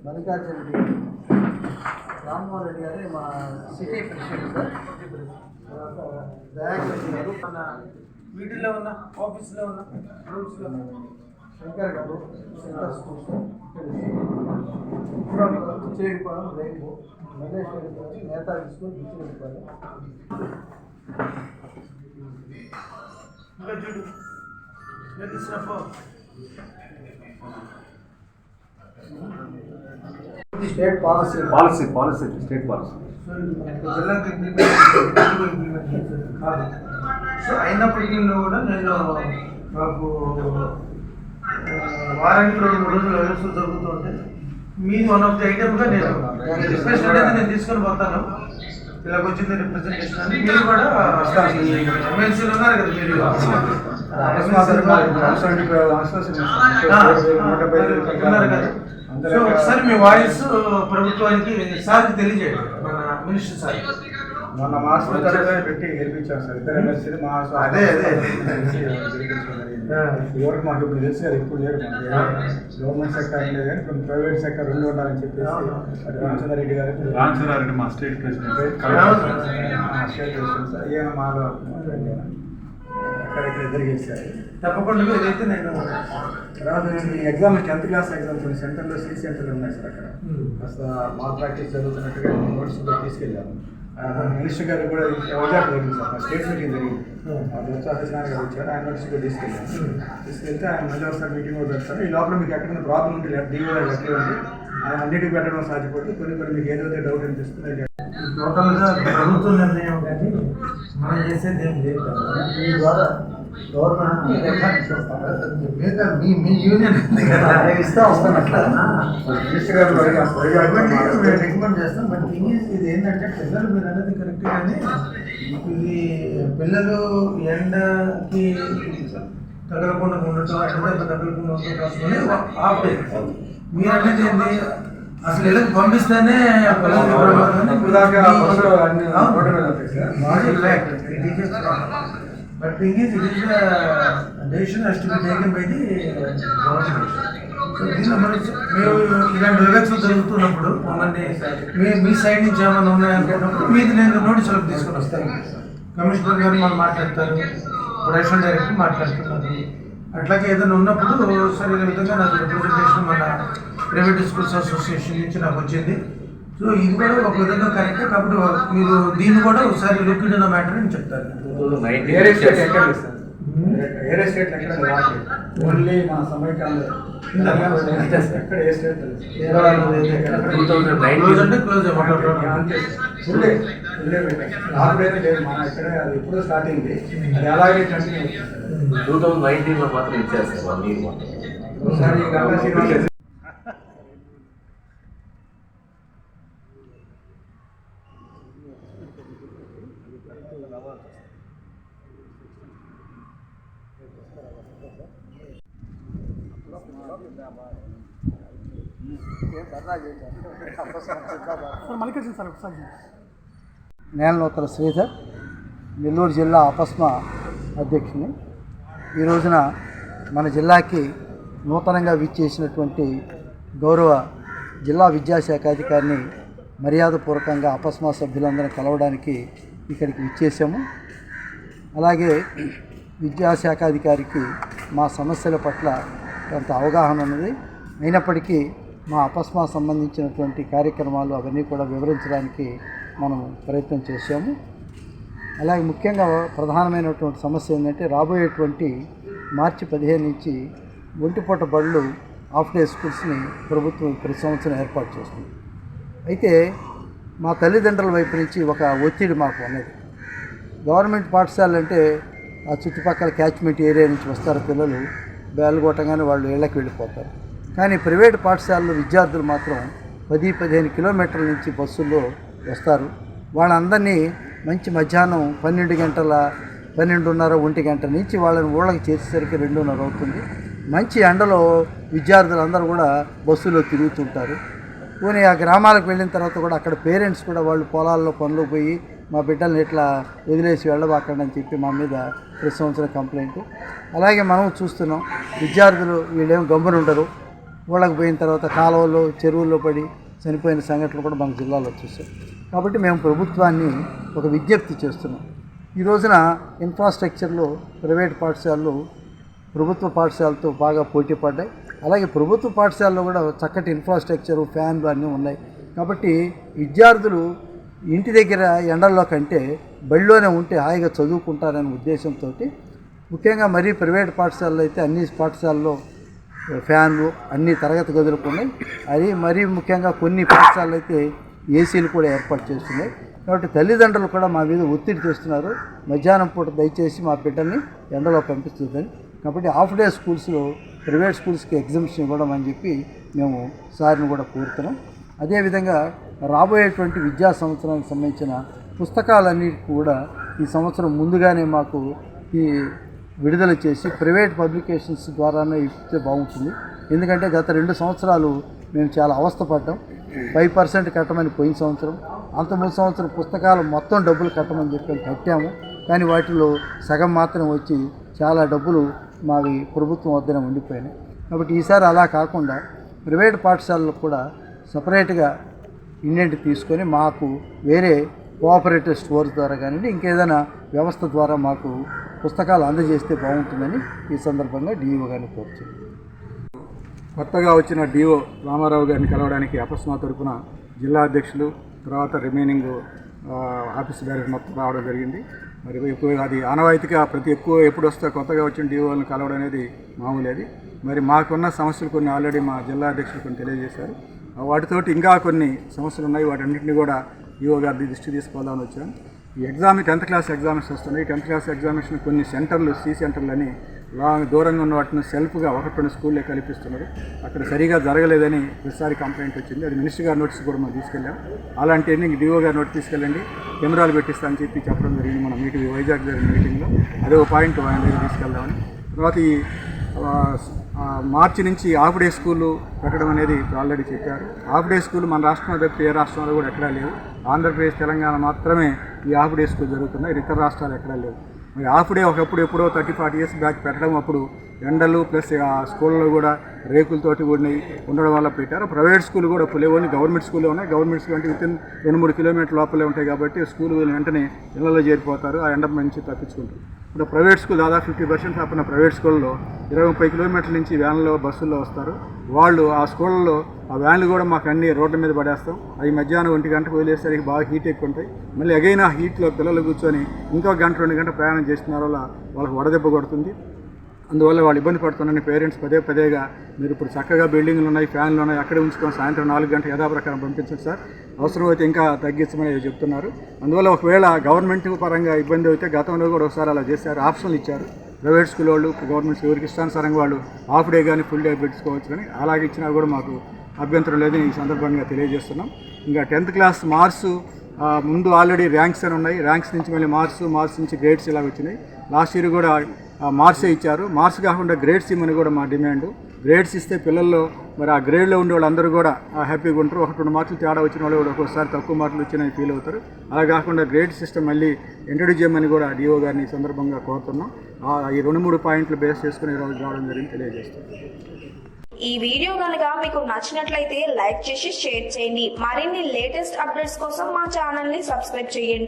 మల్లికార్జున రెడ్డి రామ్మోహన్ రెడ్డి గారు మా city president sir. Dayakar గారు మన వీటిలో ఉన్న ఆఫీస్లో ఉన్న రూమ్స్లో శంకర్ గారు సెంటర్ స్కూల్స్ చేరిపోవడం రేపు మల్లేష్ గారు నేతాజీ స్కూల్ పిచ్చిరెడ్డిపాలెం. ఇంకా చూడు స్టేట్ పాలసీ స్టేట్ పాలసీ జిల్లాకి కాదు. సో అయినప్పటికీ కూడా నేను నాకు వారానికి 2-3 రోజులు ఎలక్షన్ జరుగుతుంటే మీరు వన్ ఆఫ్ ది ఐటమ్గా నేను రిక్వెస్ట్ అనేది నేను తీసుకొని పోతాను. ఇలాగ వచ్చింది రిప్రజెంటేషన్ అని మీరు కూడా ఎమ్మెల్సీలు ఉన్నారు కదా, మీరు ఉన్నారు కదా. సో ఒకసారి మీ వాయిస్ ప్రభుత్వానికి సార్కి తెలియజేయండి, మన మినిస్టర్ సార్. మొన్న మాస్టర్ తరగతి పెట్టి గెలిపించారు సార్ ఇద్దరు ఎమ్మెల్సీ. అదే ఎవరికి మాకు ఇప్పుడు తెలుసు కదా, ఇప్పుడు లేరు గవర్నమెంట్ సెక్టర్ లేదు కానీ కొన్ని ప్రైవేట్ సెక్టర్ రెండు ఉండాలని చెప్పేసి రామచంద్రారెడ్డి గారు మా స్టేట్ ప్రెసిడెంట్ స్టేట్ ప్రెసిడెంట్ ఈయన మాలో అక్కడిక్కడ ఇద్దరు గెలిచారు. తప్పకుండా ఏదైతే నేను తర్వాత ఎగ్జామ్ 10th క్లాస్ ఎగ్జామ్ కొన్ని సెంటర్లో సీ సెంటర్లు ఉన్నాయి సార్. అక్కడ కాస్త మాల్ ప్రాక్టీస్ జరుగుతున్నట్టుగా నోట్స్ కూడా తీసుకెళ్ళాము. మినిస్టర్ గారు కూడా అవజాట్ జరిగింది సార్, స్టేట్ మీటింగ్ జరిగింది. సత్యనారాయణ గారు వచ్చారు, ఆయన నోట్స్ కూడా తీసుకెళ్తే ఆయన మళ్ళీ ఒకసారి మీటింగ్ కూడా పెడతారు. ఈ లోపల మీకు ఎక్కడైనా ప్రాబ్లం ఉంటే డిఓ లెటర్ ఉంది, ఆయన అన్నిటికీ పెట్టడం సాధ్యపడుతుంది. కొన్ని మీకు ఏదైతే డౌట్ అనిపిస్తుంది టోటల్గా ప్రభుత్వ నిర్ణయం కానీ మనం చేసేది ఏం లేదు కదా. మీ ద్వారా గవర్నమెంట్ మీ యూనియన్ ఇస్తా వస్తాం అట్లా మినిస్టర్ గారు రికమెండ్ చేస్తాం. బట్ ఇది ఏంటంటే పిల్లలు మీరు అనేది కరెక్ట్, కానీ ఇది పిల్లలు ఎండకి తగలకుండా ఉండటం, ఎండ తగలకుండా ఉండటం కోసమని ఆఫ్ డే. మీరు అనేది ఏంటి, అసలు ఇళ్ళకి పంపిస్తేనే but thing is it is decision has to be taken by the government. So దీనిలో మనం మేము ఇలాంటి ఎలక్షన్స్ జరుగుతున్నప్పుడు మమ్మల్ని మీ సైడ్ నుంచి ఏమైనా ఉన్నాయనుకున్నప్పుడు మీది నేను నోటీసులకు తీసుకొని వస్తాను. కమిషనర్ గారు మనం మాట్లాడతారు, ప్రొడక్షన్ డైరెక్టర్ మాట్లాడుతున్నారు. అట్లాగే ఏదైనా ఉన్నప్పుడు సరే ఈ విధంగా నాకు రిప్రజెంటేషన్ మన ప్రైవేట్ స్కూల్స్ అసోసియేషన్ నుంచి నాకు వచ్చింది. సో ఇది కూడా ఒక విధంగా కరెక్టే. కాబట్టి మీరు దీన్ని కూడా ఒకసారి లుక్ ఇన్ మ్యాటర్ అని చెప్తారు. ఓన్లీ మా సమైక్యాంధ్ర ఎక్కడ ఏ స్టేట్ క్లోజ్ ఆల్రెడీ లేదు, మన ఇక్కడ అది ఎప్పుడో స్టార్ట్ అయింది. అది అలాగే కంటిన్యూ 2019లో మాత్రం ఇచ్చేస్తారు 1 year మాత్రం. ఒకసారి నేలనూతల శ్రీధర్, నెల్లూరు జిల్లా అపస్మా అధ్యక్షుని. ఈ రోజున మన జిల్లాకి నూతనంగా విచ్చేసినటువంటి గౌరవ జిల్లా విద్యాశాఖ అధికారిని మర్యాదపూర్వకంగా అపస్మా సభ్యులందరినీ కలవడానికి ఇక్కడికి విచ్చేసాము. అలాగే విద్యాశాఖ అధికారికి మా సమస్యల పట్ల కొంత అవగాహన ఉన్నది. అయినప్పటికీ మా అపస్మా సంబంధించినటువంటి కార్యక్రమాలు అవన్నీ కూడా వివరించడానికి మనం ప్రయత్నం చేశాము. అలాగే ముఖ్యంగా ప్రధానమైనటువంటి సమస్య ఏంటంటే రాబోయేటువంటి మార్చి 15 నుంచి ఒంటిపూట బడులు హాఫ్ డే స్కూల్స్ని ప్రభుత్వం ప్రతి సంవత్సరం ఏర్పాటు చేస్తుంది. అయితే మా తల్లిదండ్రుల వైపు నుంచి ఒక ఒత్తిడి మాకు ఉన్నది. గవర్నమెంట్ పాఠశాలలు అంటే ఆ చుట్టుపక్కల క్యాచ్మెంట్ ఏరియా నుంచి వస్తారు పిల్లలు, బేలు కొట్టగానే వాళ్ళు ఇళ్ళకి వెళ్ళిపోతారు. కానీ ప్రైవేట్ పాఠశాలలో విద్యార్థులు మాత్రం 10-15 కిలోమీటర్ల నుంచి బస్సుల్లో వస్తారు. వాళ్ళందరినీ మంచి మధ్యాహ్నం 12:30 1 గంట నుంచి వాళ్ళని ఊళ్ళకి చేసేసరికి 2:30 అవుతుంది. మంచి ఎండలో విద్యార్థులందరూ కూడా బస్సులో తిరుగుతుంటారు. పోనీ ఆ గ్రామాలకు వెళ్ళిన తర్వాత కూడా అక్కడ పేరెంట్స్ కూడా వాళ్ళు పొలాల్లో పనులు పోయి మా బిడ్డల్ని ఇట్లా వదిలేసి వెళ్ళబాకండి అని చెప్పి మా మీద ప్రతి సంవత్సరం కంప్లైంట్. అలాగే మనం చూస్తున్నాం, విద్యార్థులు వీళ్ళేం గమ్మున ఉండరు. ఊళ్ళకి పోయిన తర్వాత కాలువల్లో చెరువుల్లో పడి చనిపోయిన సంఘటనలు కూడా మన జిల్లాలో చూసాం. కాబట్టి మేము ప్రభుత్వాన్ని ఒక విజ్ఞప్తి చేస్తున్నాం. ఈ రోజున ఇన్ఫ్రాస్ట్రక్చర్లో ప్రైవేట్ పాఠశాలలు ప్రభుత్వ పాఠశాలతో బాగా పోటీ పడ్డాయి. అలాగే ప్రభుత్వ పాఠశాలలో కూడా చక్కటి ఇన్ఫ్రాస్ట్రక్చరు, ఫ్యాన్లు అన్నీ ఉన్నాయి. కాబట్టి విద్యార్థులు ఇంటి దగ్గర ఎండల్లో కంటే బడిలోనే ఉంటే హాయిగా చదువుకుంటారనే ఉద్దేశంతో ముఖ్యంగా మరీ ప్రైవేట్ పాఠశాలలో అయితే అన్ని పాఠశాలలో ఫ్యాన్లు అన్ని తరగతి గదులకు ఉన్నాయి. అది మరీ ముఖ్యంగా కొన్ని పాఠశాలలు అయితే ఏసీలు కూడా ఏర్పాటు చేస్తున్నాయి. కాబట్టి తల్లిదండ్రులు కూడా మా మీద ఒత్తిడి చేస్తున్నారు, మధ్యాహ్నం పూట దయచేసి మా బిడ్డల్ని ఎండలో పంపిస్తుందని. కాబట్టి హాఫ్ డే స్కూల్స్లో ప్రైవేట్ స్కూల్స్కి ఎగ్జామ్షన్ ఇవ్వడం చెప్పి మేము సార్ని కూడా కోరుతున్నాం. అదేవిధంగా రాబోయేటువంటి విద్యా సంవత్సరానికి సంబంధించిన పుస్తకాలన్నిటికీ కూడా ఈ సంవత్సరం ముందుగానే మాకు ఈ విడుదల చేసి ప్రైవేట్ పబ్లికేషన్స్ ద్వారానే ఇస్తే బాగుంటుంది. ఎందుకంటే గత 2 సంవత్సరాలు మేము చాలా అవస్థపడ్డాం. 5% కట్టమని పోయిన సంవత్సరం, అంతకుముందు సంవత్సరం పుస్తకాలు మొత్తం డబ్బులు కట్టమని చెప్పి కట్టాము. కానీ వాటిలో సగం మాత్రం వచ్చి చాలా డబ్బులు మావి ప్రభుత్వం వద్దనే ఉండిపోయినాయి. కాబట్టి ఈసారి అలా కాకుండా ప్రైవేట్ పాఠశాలలకు కూడా సపరేట్గా ఇండెంట్ తీసుకొని మాకు వేరే కోఆపరేటివ్ స్టోర్స్ ద్వారా కానీ ఇంకేదైనా వ్యవస్థ ద్వారా మాకు పుస్తకాలు అందజేస్తే బాగుంటుందని ఈ సందర్భంగా డిఈఓ గారిని కోరుతున్నాను. కొత్తగా వచ్చిన డిఓ రామారావు గారిని కలవడానికి అపస్మా తరపున జిల్లా అధ్యక్షులు, తర్వాత రిమైనింగ్ ఆఫీస్ డైరెక్టర్ మొత్తం రావడం జరిగింది. మరి ఎక్కువ అది ఆనవాయితీగా ఎప్పుడు వస్తే కొత్తగా వచ్చిన డిఓలను కలవడం అనేది మామూలేది. మరి మాకున్న సమస్యలు కొన్ని ఆల్రెడీ మా జిల్లా అధ్యక్షులు కొన్ని తెలియజేశారు. వాటితోటి ఇంకా కొన్ని సమస్యలు ఉన్నాయి. వాటన్నింటినీ కూడా డిఓ గారి దృష్టి తీసుకోవాలని వచ్చాను. ఈ 10th క్లాస్ ఎగ్జామినేషన్ వస్తున్నాయి. 10th క్లాస్ ఎగ్జామినేషన్ కొన్ని సెంటర్లు, సి సెంటర్లు అని దూరంగా ఉన్న వాటిని సెల్ఫ్గా 1-2 స్కూల్లే కల్పిస్తున్నారు. అక్కడ సరిగా జరగలేదని ప్రతిసారి కంప్లైంట్ వచ్చింది. అది మినిస్టర్ గారి నోటీస్ కూడా మనం తీసుకెళ్ళాం. అలాంటివన్నీ డిఓ గారి నోటీస్ తీసుకెళ్ళండి, కెమెరాలు పెట్టిస్తామని చెప్పడం జరిగింది. మన మీటింగ్ వైజాగ్ జరిగిన మీటింగ్లో అదే ఒక పాయింట్ ఆయన దగ్గర తీసుకెళ్దామని. తర్వాత ఈ మార్చి నుంచి హాఫ్ డే స్కూళ్ళు పెట్టడం అనేది ఆల్రెడీ చెప్పారు. హాఫ్ డే స్కూల్ మన రాష్ట్రంలో తప్పితే ఏ రాష్ట్రంలో కూడా ఎక్కడా లేవు. ఆంధ్రప్రదేశ్, తెలంగాణ మాత్రమే ఈ హాఫ్ డే స్కూల్ జరుగుతున్నాయి. ఇతర రాష్ట్రాలు ఎక్కడా లేవు. మరి హాఫ్ డే ఒకప్పుడు ఎప్పుడో 30-40 years బ్యాక్ పెట్టడం, అప్పుడు ఎండలు ప్లస్ ఆ స్కూల్లో కూడా రేకులతోటి ఉండడం వల్ల పెట్టారు. ప్రైవేట్ స్కూల్ కూడా ఓన్లీ గవర్నమెంట్ స్కూల్లో ఉన్నాయి. గవర్నమెంట్ స్కూల్ అంటే వితిన్ 2-3 kilometers లోపలే ఉంటాయి కాబట్టి స్కూల్ వెంటనే ఇళ్లలో చేరిపోతారు, ఆ ఎండ నుంచి తప్పించుకుంటారు. ఇప్పుడు ప్రైవేట్ స్కూల్ దాదాపు 50% తప్పిన ప్రైవేట్ స్కూల్లో 20-30 kilometers నుంచి వ్యాన్లో, బస్సుల్లో వస్తారు. వాళ్ళు ఆ స్కూళ్ళలో ఆ వ్యాన్లు కూడా మాకు అన్ని రోడ్ల మీద పడేస్తాం. అవి మధ్యాహ్నం 1 గంటకు వదిలేసరికి బాగా హీట్ ఎక్కువ ఉంటాయి. మళ్ళీ అగైన్ ఆ హీట్లో పిల్లలు కూర్చొని ఇంకో 1-2 గంటలు ప్రయాణం చేస్తున్నారు వల్ల వాళ్ళకి వడదెబ్బ కొడుతుంది. అందువల్ల వాళ్ళు ఇబ్బంది పడుతున్నారని పేరెంట్స్ పదేగా మీరు ఇప్పుడు చక్కగా బిల్డింగ్లు ఉన్నాయి, ఫ్యాన్లు ఉన్నాయి, అక్కడే ఉంచుకొని సాయంత్రం 4 గంటలు యథాప్రకారం పంపించండి సార్, అవసరమైతే ఇంకా తగ్గించమని చెప్తున్నారు. అందువల్ల ఒకవేళ గవర్నమెంట్ పరంగా ఇబ్బంది అయితే గతంలో కూడా ఒకసారి అలా చేశారు, ఆప్షన్లు ఇచ్చారు. ప్రైవేట్ స్కూల్ వాళ్ళు గవర్నమెంట్ ఎవరికి ఇష్టానుసారంగా వాళ్ళు హాఫ్ డే కానీ ఫుల్ డే పెట్టుకోవచ్చు, కానీ అలాగే ఇచ్చినా కూడా మాకు అభ్యంతరం లేదని ఈ సందర్భంగా తెలియజేస్తున్నాం. ఇంకా 10th క్లాస్ మార్క్స్ ముందు ఆల్రెడీ ర్యాంక్స్ అని ఉన్నాయి. ర్యాంక్స్ నుంచి మళ్ళీ మార్క్స్ నుంచి గ్రేడ్స్ ఇలా వచ్చినాయి. లాస్ట్ ఇయర్ కూడా మార్క్సే ఇచ్చారు. మార్క్స్ కాకుండా గ్రేడ్స్ ఇమ్మని కూడా మా డిమాండ్. గ్రేడ్స్ ఇస్తే పిల్లల్లో మరి ఆ గ్రేడ్లో ఉండే వాళ్ళందరూ కూడా హ్యాపీగా ఉంటారు. 1-2 మార్కులు తేడా వచ్చిన వాళ్ళు కూడా ఒక్కోసారి తక్కువ మార్కులు వచ్చినాయి ఫీల్ అవుతారు. అలా కాకుండా గ్రేడ్ సిస్టమ్ మళ్ళీ ఇంట్రడ్యూస్ చేయమని కూడా డిఓ గారిని ఈ సందర్భంగా కోరుతున్నాం. ఈ 2-3 పాయింట్లు బేస్ చేసుకుని ఈరోజు రావడం జరిగింది, తెలియజేస్తాం. ఈ వీడియో కనుక మీకు నచ్చినట్లయితే లైక్ చేసి షేర్ చేయండి. మరిన్ని లేటెస్ట్ అప్డేట్స్ కోసం మా ఛానల్ ని సబ్స్క్రైబ్ చేయండి.